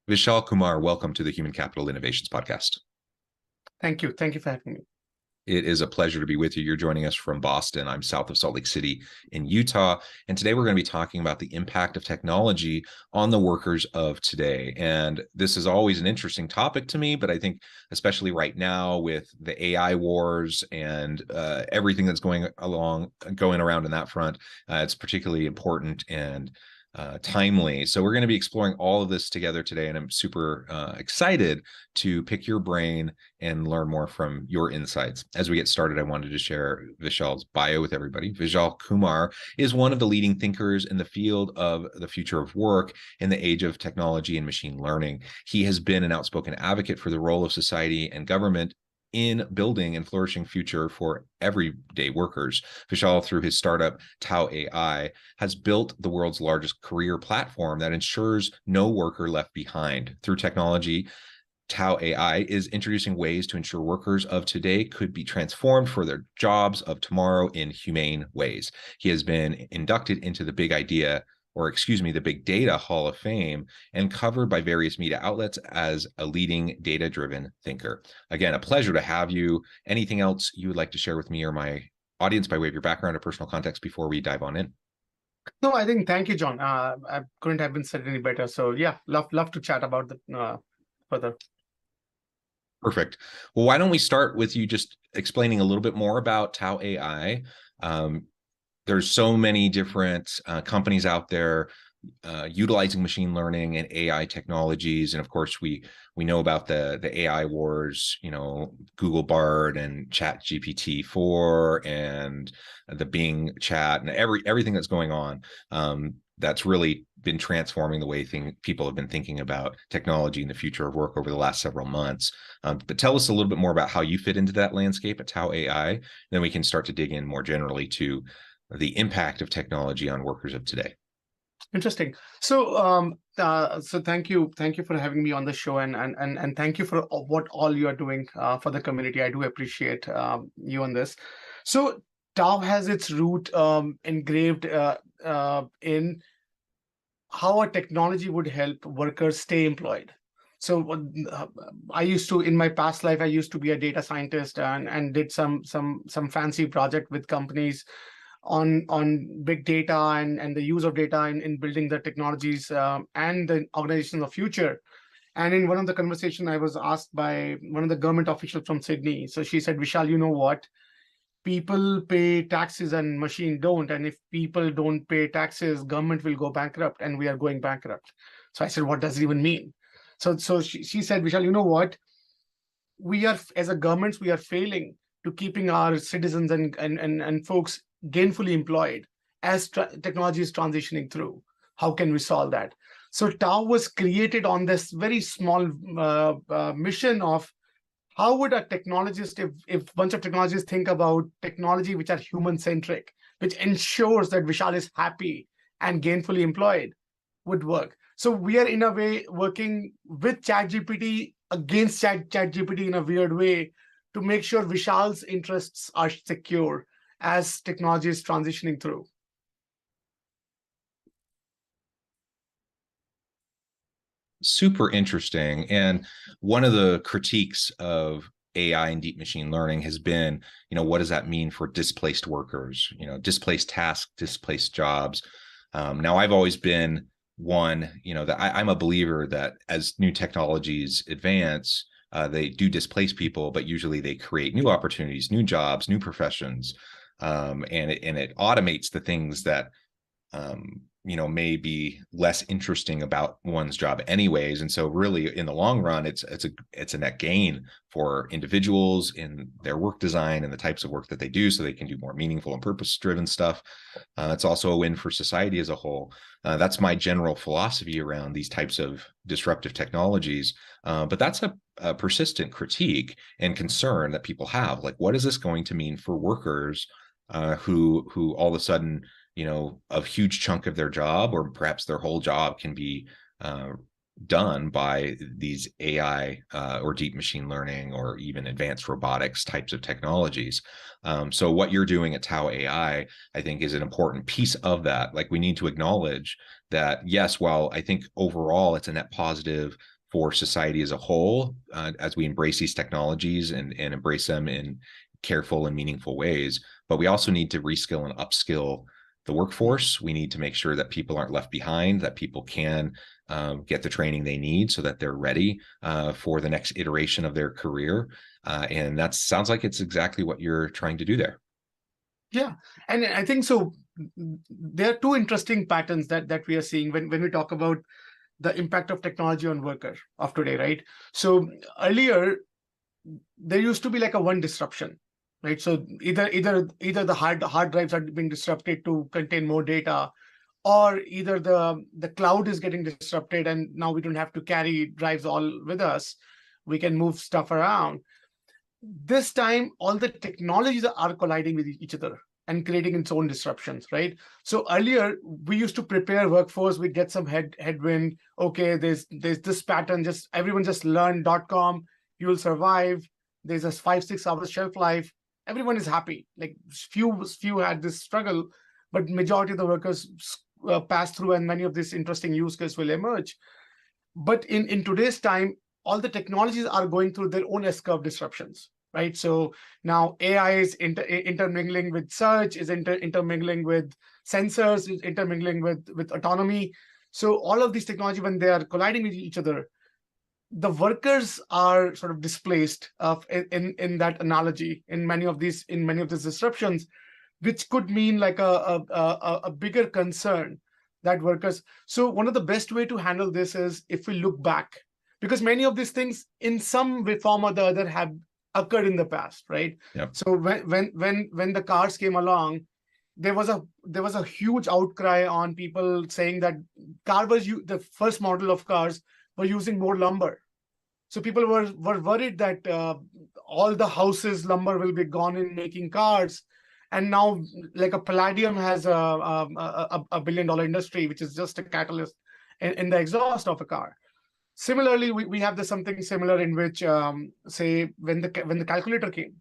Vishal Kumar, welcome to the Human Capital Innovations Podcast. Thank you. Thank you for having me. It is a pleasure to be with you. You're joining us from Boston. I'm south of Salt Lake City in Utah. And today we're going to be talking about the impact of technology on the workers of today. And this is always an interesting topic to me, but I think especially right now with the AI wars and everything that's going around in that front, it's particularly important and timely. So we're going to be exploring all of this together today, and I'm super excited to pick your brain and learn more from your insights. As we get started, I wanted to share Vishal's bio with everybody. Vishal Kumar is one of the leading thinkers in the field of the future of work in the age of technology and machine learning. He has been an outspoken advocate for the role of society and government in building and flourishing future for everyday workers. Vishal, through his startup Tau AI, has built the world's largest career platform that ensures no worker left behind. Through technology, Tau AI is introducing ways to ensure workers of today could be transformed for their jobs of tomorrow in humane ways. He has been inducted into the the Big Data Hall of Fame and covered by various media outlets as a leading data-driven thinker. Again, a pleasure to have you. Anything else you would like to share with me or my audience by way of your background or personal context before we dive on in? No, I think, thank you, John. I couldn't have been said any better. So yeah, love to chat about the further. Perfect. Well, why don't we start with you just explaining a little bit more about Tau AI? There's so many different companies out there utilizing machine learning and AI technologies, and of course we know about the AI wars. You know, Google Bard and Chat GPT-4 and the Bing Chat and everything that's going on. That's really been transforming the way people have been thinking about technology and the future of work over the last several months. But tell us a little bit more about how you fit into that landscape at Tau AI. Then we can start to dig in more generally to the impact of technology on workers of today. Interesting. So so thank you for having me on the show, and thank you for what all you are doing for the community. I do appreciate you on this. So Tau has its root engraved in how a technology would help workers stay employed. So I used to, in my past life, I used to be a data scientist and did some fancy project with companies on big data and the use of data in building the technologies and the organizations of future. And in one of the conversations, I was asked by one of the government officials from Sydney. So she said, Vishal, you know what? People pay taxes and machine don't. And if people don't pay taxes, government will go bankrupt, and we are going bankrupt. So I said, what does it even mean? So she said, Vishal, you know what? We are, as a government, we are failing to keeping our citizens and folks gainfully employed as technology is transitioning through. How can we solve that? So Tau was created on this very small mission of how would a technologist, if a bunch of technologists think about technology which are human-centric, which ensures that Vishal is happy and gainfully employed, would work. So we are in a way working with ChatGPT against ChatGPT in a weird way to make sure Vishal's interests are secure as technology is transitioning through. Super interesting. And one of the critiques of AI and deep machine learning has been, what does that mean for displaced workers? Displaced tasks, displaced jobs. Now, I've always been one, that I'm a believer that as new technologies advance, they do displace people, but usually they create new opportunities, new jobs, new professions. And it automates the things that may be less interesting about one's job anyways. And so really in the long run, it's a net gain for individuals in their work design and the types of work that they do, so they can do more meaningful and purpose-driven stuff. It's also a win for society as a whole. That's my general philosophy around these types of disruptive technologies. But that's a persistent critique and concern that people have. Like, what is this going to mean for workers who all of a sudden, a huge chunk of their job, or perhaps their whole job, can be done by these AI or deep machine learning or even advanced robotics types of technologies. So what you're doing at Tau AI, I think, is an important piece of that. Like, we need to acknowledge that, yes, while I think overall it's a net positive for society as a whole, as we embrace these technologies and embrace them in careful and meaningful ways. But we also need to reskill and upskill the workforce. We need to make sure that people aren't left behind, that people can get the training they need so that they're ready for the next iteration of their career. And that sounds like it's exactly what you're trying to do there. Yeah, and I think so. There are two interesting patterns that we are seeing when we talk about the impact of technology on workers of today, right? So earlier, there used to be like a one disruption, right? So either the hard drives are being disrupted to contain more data, or either the cloud is getting disrupted and now we don't have to carry drives all with us. We can move stuff around. This time, all the technologies are colliding with each other and creating its own disruptions, right? So earlier, we used to prepare workforce, we get some headwind. Okay, there's this pattern, just everyone just learn .com, you will survive. There's a 5-6 hours shelf life. Everyone is happy. Like few had this struggle, but majority of the workers pass through, and many of these interesting use cases will emerge. But in today's time, all the technologies are going through their own S-curve disruptions, right? So now AI is intermingling with search, is intermingling with sensors, is intermingling with autonomy. So all of these technology, when they are colliding with each other, the workers are sort of displaced in that analogy in many of these disruptions, which could mean like a bigger concern that workers. So one of the best way to handle this is if we look back, because many of these things in some way, form or the other have occurred in the past, right? Yep. So when the cars came along, there was a huge outcry on people saying that the first model of cars were using more lumber. So people were worried that all the houses lumber will be gone in making cars. And now, like a palladium has a $1 billion industry, which is just a catalyst in the exhaust of a car. Similarly, we have something similar in which, say, when the calculator came,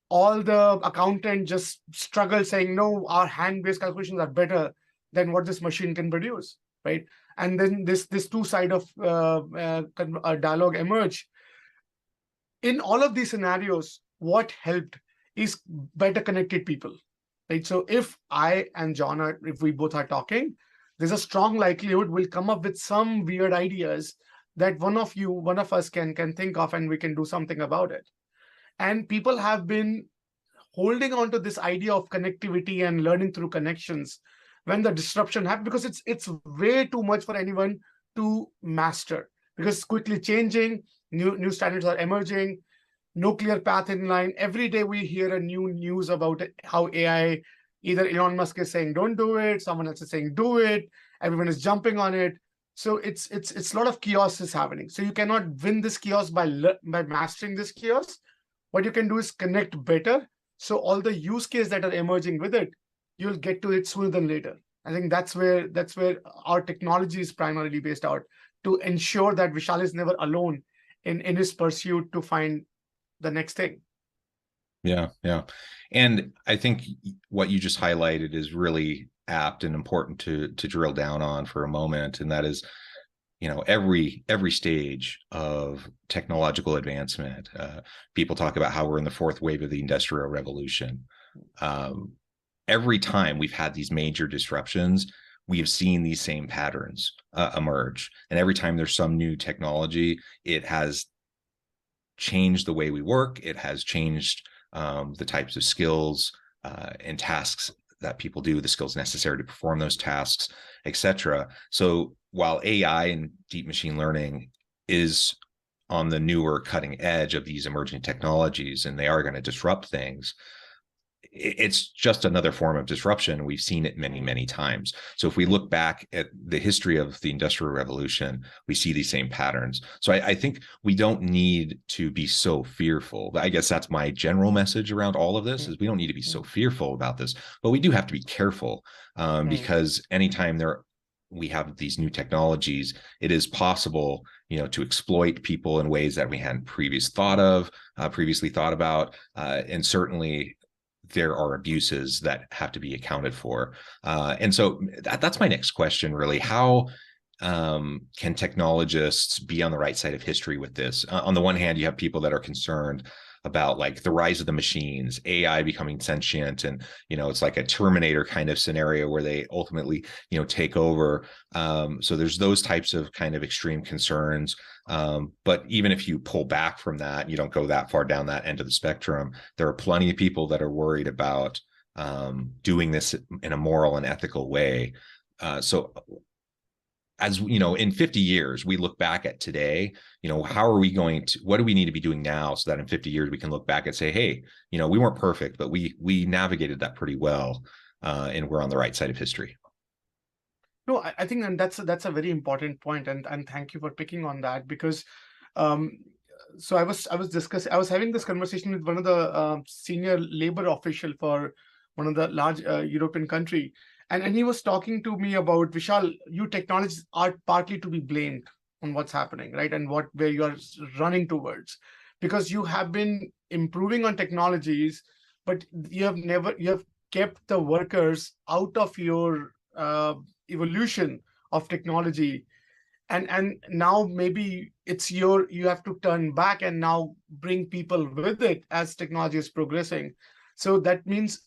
all the accountants just struggled saying, no, our hand-based calculations are better than what this machine can produce, right? And then this two-side of dialogue emerged. In all of these scenarios, what helped is better connected people, right? So if I and John if we both are talking, there's a strong likelihood we'll come up with some weird ideas that one of us can think of, and we can do something about it. And people have been holding on to this idea of connectivity and learning through connections when the disruption happened, because it's way too much for anyone to master, because it's quickly changing, new standards are emerging, no clear path in line. Every day we hear a new news about how AI, either Elon Musk is saying don't do it, someone else is saying do it, everyone is jumping on it. So it's a lot of chaos is happening. So you cannot win this chaos by mastering this chaos. What you can do is connect better. So all the use cases that are emerging with it, you'll get to it sooner than later. I think that's where our technology is primarily based out, to ensure that Vishal is never alone in his pursuit to find the next thing. Yeah. And I think what you just highlighted is really apt and important to drill down on for a moment. And that is, every stage of technological advancement, people talk about how we're in the fourth wave of the Industrial Revolution. Every time we've had these major disruptions, we have seen these same patterns emerge. And every time there's some new technology, it has changed the way we work. It has changed the types of skills and tasks that people do, the skills necessary to perform those tasks, etc. So while AI and deep machine learning is on the newer cutting edge of these emerging technologies, and they are going to disrupt things, it's just another form of disruption. We've seen it many, many times. So if we look back at the history of the Industrial Revolution, we see these same patterns. So I think we don't need to be so fearful. I guess that's my general message around all of this, is we don't need to be so fearful about this, but we do have to be careful because anytime we have these new technologies, it is possible, to exploit people in ways that we hadn't previously thought about. And certainly there are abuses that have to be accounted for. And so that's my next question, really. How can technologists be on the right side of history with this? On the one hand, you have people that are concerned about like the rise of the machines, AI becoming sentient, and it's like a Terminator kind of scenario where they ultimately take over. So there's those types of kind of extreme concerns. But even if you pull back from that, you don't go that far down that end of the spectrum, there are plenty of people that are worried about doing this in a moral and ethical way. So as in 50 years, we look back at today, how are we what do we need to be doing now so that in 50 years we can look back and say, hey, we weren't perfect, but we navigated that pretty well, and we're on the right side of history. No, I think, and that's a very important point, and thank you for picking on that, because so I was having this conversation with one of the senior labor official for one of the large European country. And he was talking to me about, Vishal, you technologists are partly to be blamed on what's happening, right? And where you are running towards, because you have been improving on technologies, but you have kept the workers out of your evolution of technology. And now maybe you have to turn back and now bring people with it as technology is progressing. So that means,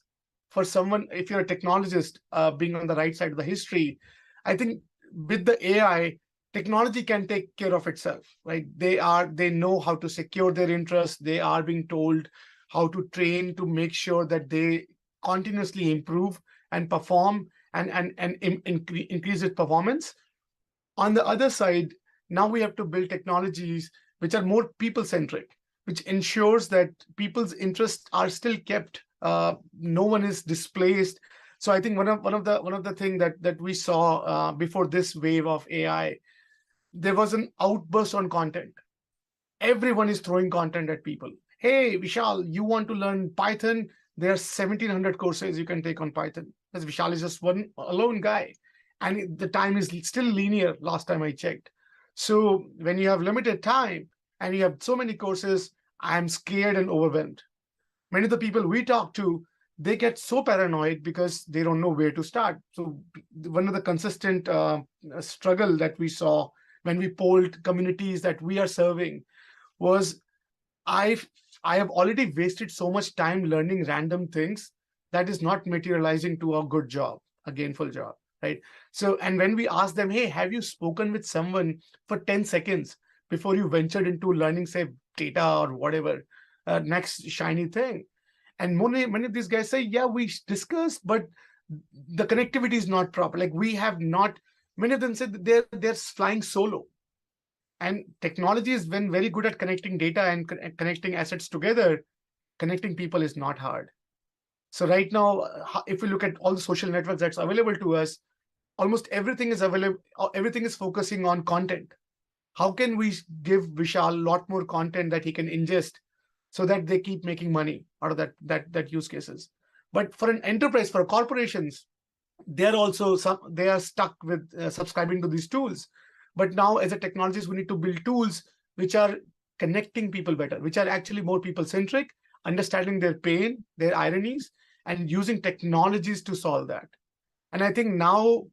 for someone, if you're a technologist, being on the right side of the history, I think with the AI, technology can take care of itself, right? They know how to secure their interests. They are being told how to train to make sure that they continuously improve and perform and increase its performance. On the other side, now we have to build technologies which are more people-centric, which ensures that people's interests are still kept. No one is displaced. So I think one of the thing that we saw before this wave of AI, there was an outburst on content. Everyone is throwing content at people. Hey, Vishal, you want to learn Python? There are 1,700 courses you can take on Python. Because Vishal is just one alone guy, and the time is still linear. Last time I checked. So when you have limited time and you have so many courses, I am scared and overwhelmed. Many of the people we talk to, they get so paranoid because they don't know where to start. So one of the consistent struggle that we saw when we polled communities that we are serving was, I have already wasted so much time learning random things that is not materializing to a good job, a gainful job, right? So, and when we ask them, hey, have you spoken with someone for 10 seconds before you ventured into learning, say, data or whatever, next shiny thing? And many of these guys say, yeah, we discussed, but the connectivity is not proper. Like, we have not, many of them said that they're flying solo. And technology is when very good at connecting data and connecting assets together. Connecting people is not hard. So right now, if we look at all the social networks that's available to us, almost everything is available. Everything is focusing on content. How can we give Vishal a lot more content that he can ingest so that they keep making money out of that use cases? But for an enterprise, for corporations, they're also they are stuck with subscribing to these tools. But now, as a technologist, we need to build tools which are connecting people better, which are actually more people-centric, understanding their pain, their ironies, and using technologies to solve that. And I think now,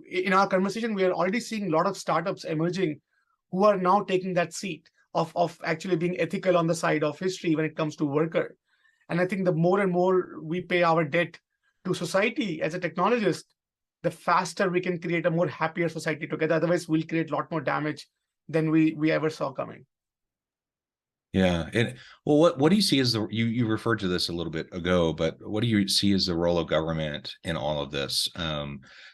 in our conversation, we are already seeing a lot of startups emerging who are now taking that seat of actually being ethical on the side of history when it comes to worker. And I think the more and more we pay our debt to society as a technologist, the faster we can create a more happier society together. Otherwise, we'll create a lot more damage than we ever saw coming. Yeah. And well, what do you see as you referred to this a little bit ago, but what do you see as the role of government in all of this?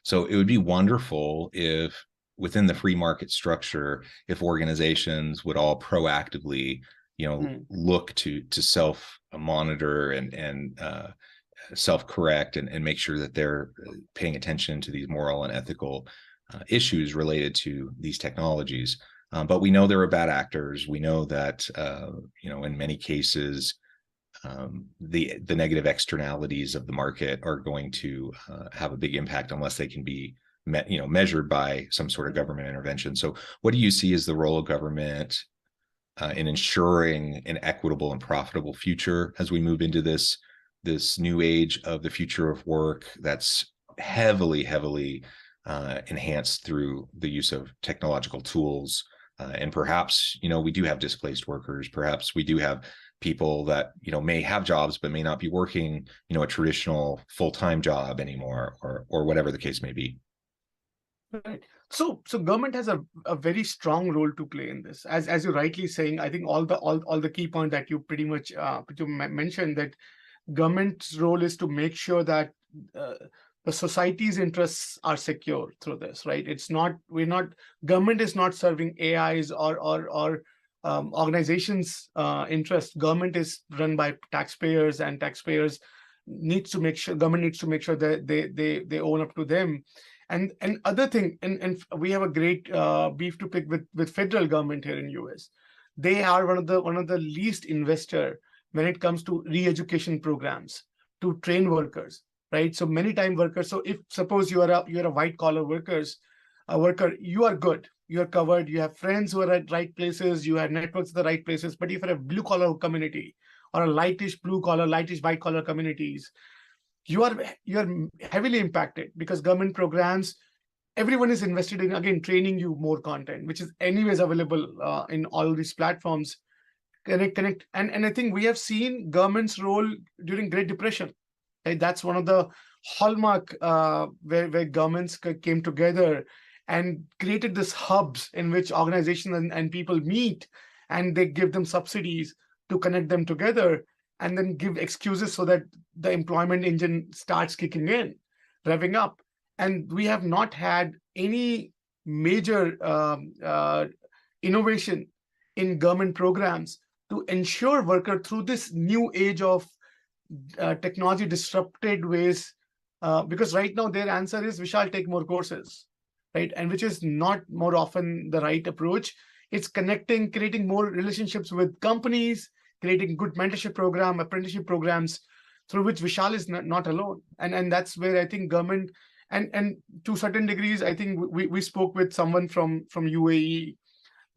So it would be wonderful if within the free market structure, if organizations would all proactively, look to self monitor and self-correct and make sure that they're paying attention to these moral and ethical issues related to these technologies. But we know there are bad actors. We know that, in many cases, the negative externalities of the market are going to have a big impact unless they can be measured by some sort of government intervention. So what do you see as the role of government in ensuring an equitable and profitable future as we move into this new age of the future of work that's heavily enhanced through the use of technological tools. And perhaps, we do have displaced workers. Perhaps we do have people that, may have jobs, but may not be working, a traditional full-time job anymore, or whatever the case may be. Right. So government has a very strong role to play in this. As you're rightly saying, I think all the key point that you pretty much mentioned, that government's role is to make sure that the society's interests are secure through this, right? Government is not serving AIs or organizations' interest. Government is run by taxpayers, and taxpayers government needs to make sure that they own up to them. And other thing, and we have a great beef to pick with federal government here in US. They are one of the least investor when it comes to re-education programs to train workers, right? So many time workers. So if suppose you're a white collar worker, you are good, you're covered, you have friends who are at right places, you have networks at the right places. But if you're a blue collar community or a lightish blue collar, lightish white collar communities, you're heavily impacted, because government programs, everyone is invested in, again, training you more content, which is anyways available in all these platforms. Connect. And I think we have seen government's role during Great Depression. Right? That's one of the hallmark where governments came together and created this hubs in which organizations and people meet, and they give them subsidies to connect them together, and then give excuses so that the employment engine starts kicking in, revving up. And we have not had any major innovation in government programs to ensure worker through this new age of technology disrupted ways. Because right now their answer is, Vishal, take more courses, right? And which is not more often the right approach. It's creating more relationships with companies, creating good mentorship program, apprenticeship programs, through which Vishal is not alone. And that's where I think government, and to certain degrees, I think we spoke with someone from UAE.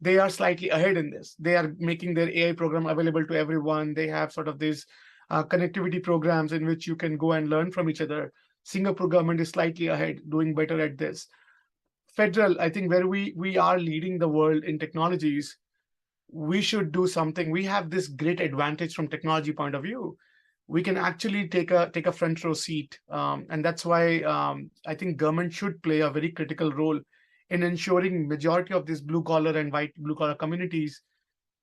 They are slightly ahead in this. They are making their AI program available to everyone. They have sort of these connectivity programs in which you can go and learn from each other. Singapore government is slightly ahead, doing better at this. Federal, I think, where we are leading the world in technologies, we should do something. We have this great advantage from technology point of view. We can actually take a front row seat, and that's why I think government should play a very critical role in ensuring majority of these blue collar and blue collar communities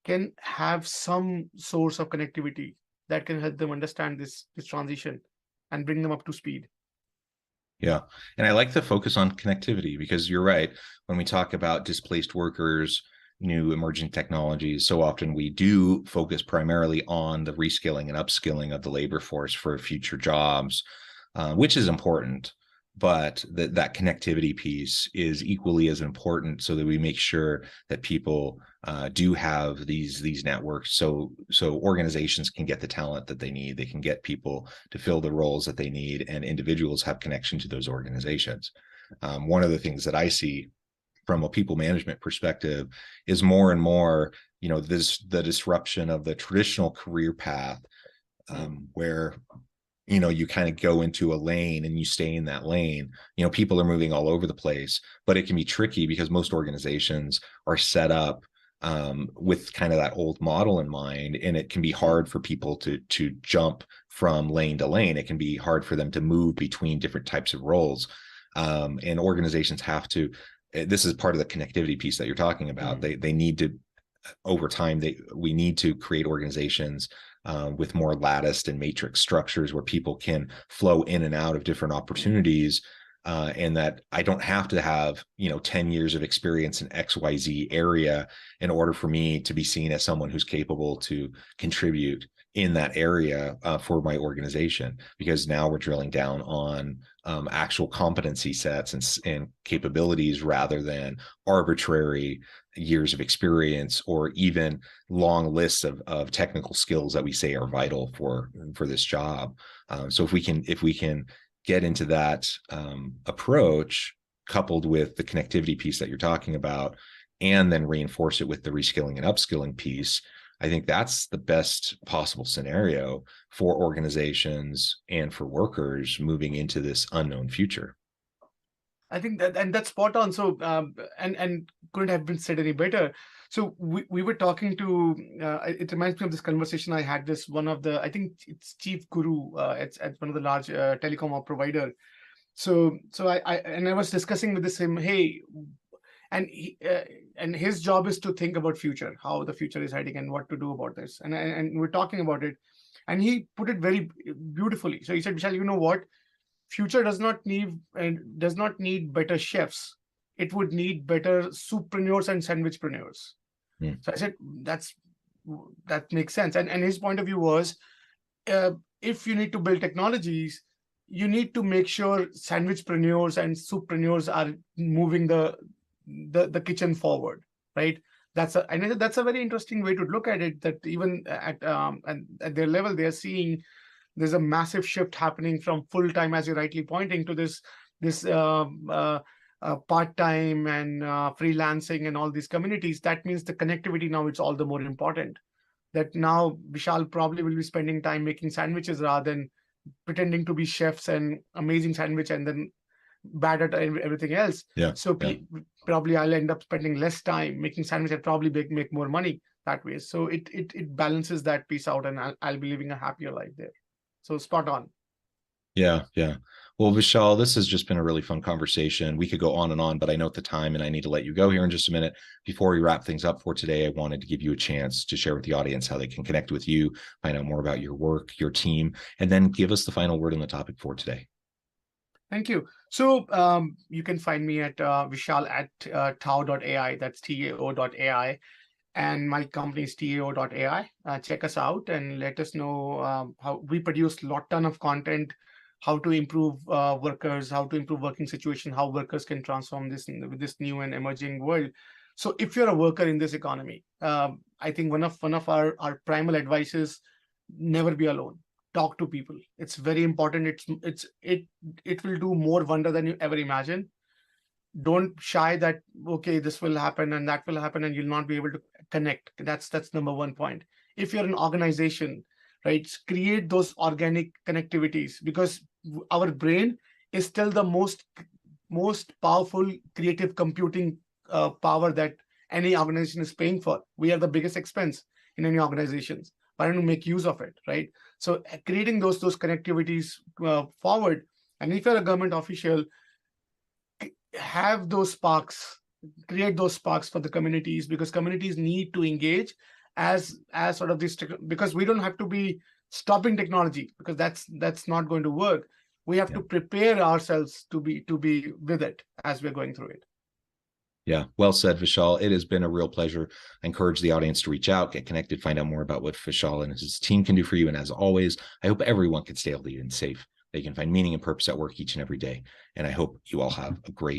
can have some source of connectivity that can help them understand this transition and bring them up to speed. Yeah. And I like the focus on connectivity, because you're right. When we talk about displaced workers, new emerging technologies, so often we do focus primarily on the reskilling and upskilling of the labor force for future jobs, which is important. But that connectivity piece is equally as important, so that we make sure that people do have these networks, so organizations can get the talent that they need, they can get people to fill the roles that they need, and individuals have connection to those organizations. One of the things that I see from a people management perspective is more and more, the disruption of the traditional career path, where you kind of go into a lane and you stay in that lane. People are moving all over the place, but it can be tricky because most organizations are set up with kind of that old model in mind, and it can be hard for people to jump from lane to lane. It can be hard for them to move between different types of roles, and organizations have to. This is part of the connectivity piece that you're talking about. They need to, over time, we need to create organizations with more latticed and matrix structures where people can flow in and out of different opportunities, and that I don't have to have 10 years of experience in XYZ area in order for me to be seen as someone who's capable to contribute in that area for my organization, because now we're drilling down on actual competency sets and capabilities, rather than arbitrary years of experience or even long lists of technical skills that we say are vital for this job. So if we can get into that approach, coupled with the connectivity piece that you're talking about, and then reinforce it with the reskilling and upskilling piece, I think that's the best possible scenario for organizations and for workers moving into this unknown future. I think that, and that's spot on. So, and couldn't have been said any better. So we were talking to, it reminds me of this conversation I had this one of the, I think it's Chief Guru, at one of the large telecom provider. So I was discussing with this him, hey, and and his job is to think about future, how the future is heading and what to do about this. And we're talking about it, and he put it very beautifully. So he said, Vishal, you know what? Future does not need better chefs. It would need better soupreneurs and sandwichpreneurs. So I said, that makes sense. And his point of view was, if you need to build technologies, you need to make sure sandwichpreneurs and soupreneurs are moving the kitchen forward, right? That's a very interesting way to look at it. That even at their level, they are seeing there's a massive shift happening from full time, as you're rightly pointing to, this part-time and freelancing and all these communities. That means the connectivity now it's all the more important. That now Vishal probably will be spending time making sandwiches rather than pretending to be chefs and amazing sandwich and then bad at everything else. So probably I'll end up spending less time making sandwich and probably make more money that way. So it balances that piece out, and I'll be living a happier life there. So spot on. Yeah. Well, Vishal, this has just been a really fun conversation. We could go on and on, but I note the time and I need to let you go here in just a minute. Before we wrap things up for today, I wanted to give you a chance to share with the audience how they can connect with you, find out more about your work, your team, and then give us the final word on the topic for today. Thank you. So you can find me at Vishal at tao.ai. That's tao.ai. And my company is tao.ai. Check us out and let us know how we produce a ton of content, how to improve workers, how to improve working situation, how workers can transform this with this new and emerging world. So if you're a worker in this economy, I think one of our primal advice is never be alone. Talk to people. It's very important. It will do more wonder than you ever imagine. Don't shy that, okay, this will happen and that will happen and you'll not be able to connect. That's number one point. If you're an organization, right, create those organic connectivities, because our brain is still the most powerful creative computing power that any organization is paying for. We are the biggest expense in any organizations. Why don't we make use of it, right? So creating those connectivities forward. And if you're a government official, have those sparks, create those sparks for the communities, because communities need to engage as sort of this, because we don't have to be stopping technology, because that's not going to work. We have to prepare ourselves to be with it as we're going through it. Yeah, well said, Vishal. It has been a real pleasure. I encourage the audience to reach out, get connected, find out more about what Vishal and his team can do for you. And as always, I hope everyone can stay healthy and safe. They can find meaning and purpose at work each and every day. And I hope you all have a great